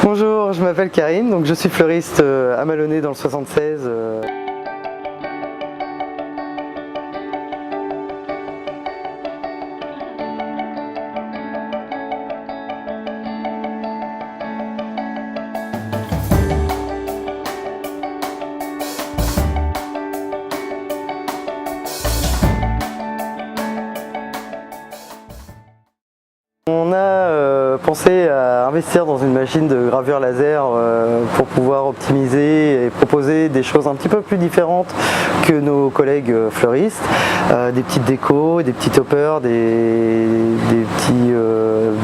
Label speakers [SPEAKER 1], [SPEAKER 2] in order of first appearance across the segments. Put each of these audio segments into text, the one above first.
[SPEAKER 1] Bonjour, je m'appelle Karine, donc je suis fleuriste à Malonnet dans le 76. On a pensé à investir dans une machine de gravure laser pour pouvoir optimiser et proposer des choses un petit peu plus différentes que nos collègues fleuristes. Des petites décos, des petits toppers, des petits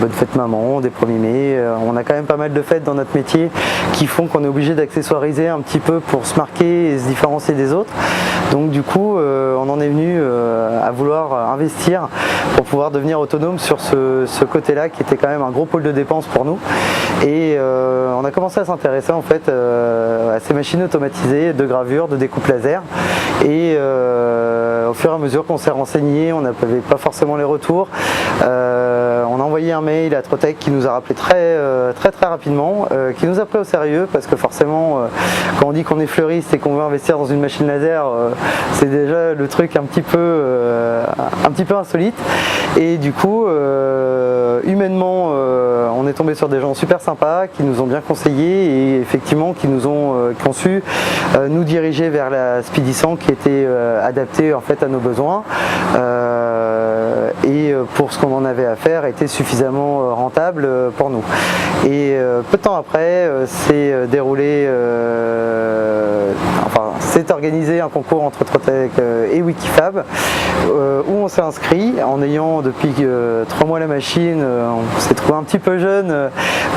[SPEAKER 1] bonnes fêtes maman, des 1er mai. On a quand même pas mal de fêtes dans notre métier qui font qu'on est obligé d'accessoiriser un petit peu pour se marquer et se différencier des autres. Donc du coup, on en est venu à vouloir investir pour pouvoir devenir autonome sur ce côté-là qui était quand même un gros pôle de dépenses pour nous. Et on a commencé à s'intéresser en fait à ces machines automatisées de gravure, de découpe laser. Et au fur et à mesure qu'on s'est renseigné, on n'avait pas forcément les retours. On a envoyé un mail à Trotec qui nous a rappelé très rapidement, qui nous a pris au sérieux parce que forcément quand on dit qu'on est fleuriste et qu'on veut investir dans une machine laser, c'est déjà le truc un petit peu insolite. Et du coup, humainement, on est tombé sur des gens super sympas qui nous ont bien conseillé et effectivement qui ont su nous diriger vers la Speedy 100 qui était adaptée en fait à nos besoins et pour ce qu'on en avait à faire était suffisamment rentable pour nous. Et peu de temps après, s'est organisé un concours entre Trotec et Wikifab où on s'est inscrit en ayant depuis 3 mois la machine. On s'est trouvé un petit peu jeune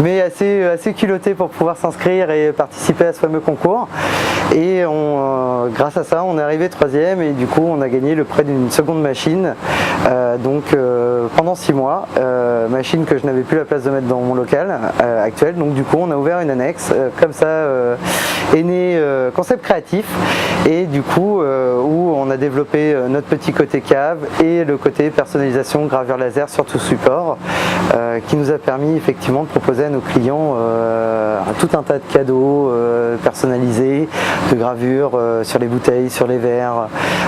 [SPEAKER 1] mais assez culotté pour pouvoir s'inscrire et participer à ce fameux concours. Et grâce à ça, on est arrivé 3e et du coup on a gagné le prêt d'une seconde machine pendant 6 mois, machine que je n'avais plus la place de mettre dans mon local actuel. Donc du coup on a ouvert une annexe, comme ça est né Concept Créatif, et du coup où on a développé notre petit côté cave et le côté personnalisation gravure laser sur tout support qui nous a permis effectivement de proposer à nos clients tout un tas de cadeaux personnalisés, de gravures sur les bouteilles, sur les verres,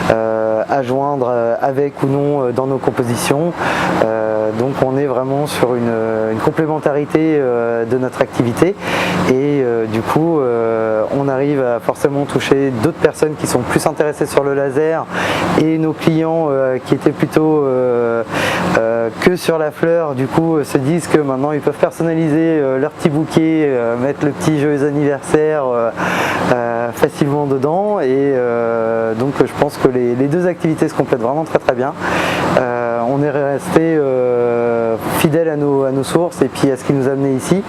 [SPEAKER 1] à joindre avec ou non dans nos compositions. Donc on est vraiment sur une complémentarité de notre activité et du coup on arrive à forcément toucher d'autres personnes qui sont plus intéressées sur le laser et nos clients qui étaient plutôt que sur la fleur, du coup se disent que maintenant ils peuvent personnaliser leur petit bouquet, mettre le petit joyeux anniversaire facilement dedans et donc je pense que les deux activités se complètent vraiment très bien. On est resté fidèle à nos sources et puis à ce qui nous a amené ici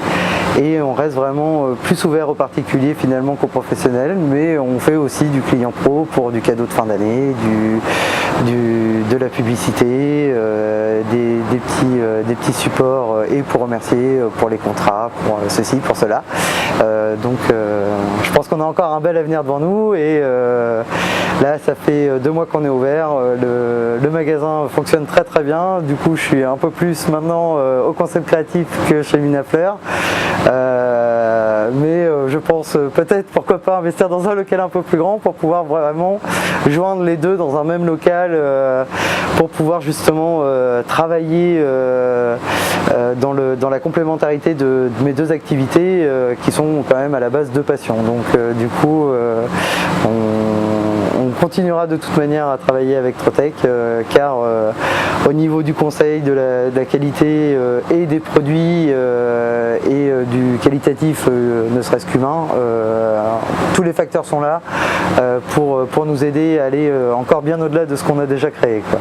[SPEAKER 1] et on reste vraiment plus ouvert aux particuliers finalement qu'aux professionnels, mais on fait aussi du client pro pour du cadeau de fin d'année, de la publicité, des petits supports et pour remercier pour les contrats, pour ceci, pour cela. Donc je pense qu'on a encore un bel avenir devant nous et là ça fait 2 mois qu'on est ouvert, le magasin fonctionne très bien, du coup je suis un peu plus maintenant au Concept Créatif que chez Minafleur. Mais je pense peut-être pourquoi pas investir dans un local un peu plus grand pour pouvoir vraiment joindre les deux dans un même local pour pouvoir justement travailler dans la complémentarité de mes deux activités qui sont quand même à la base 2 passions. Donc du coup on continuera de toute manière à travailler avec Trotec car au niveau du conseil, de la qualité et des produits et du qualitatif ne serait-ce qu'humain, tous les facteurs sont là pour nous aider à aller encore bien au-delà de ce qu'on a déjà créé, quoi.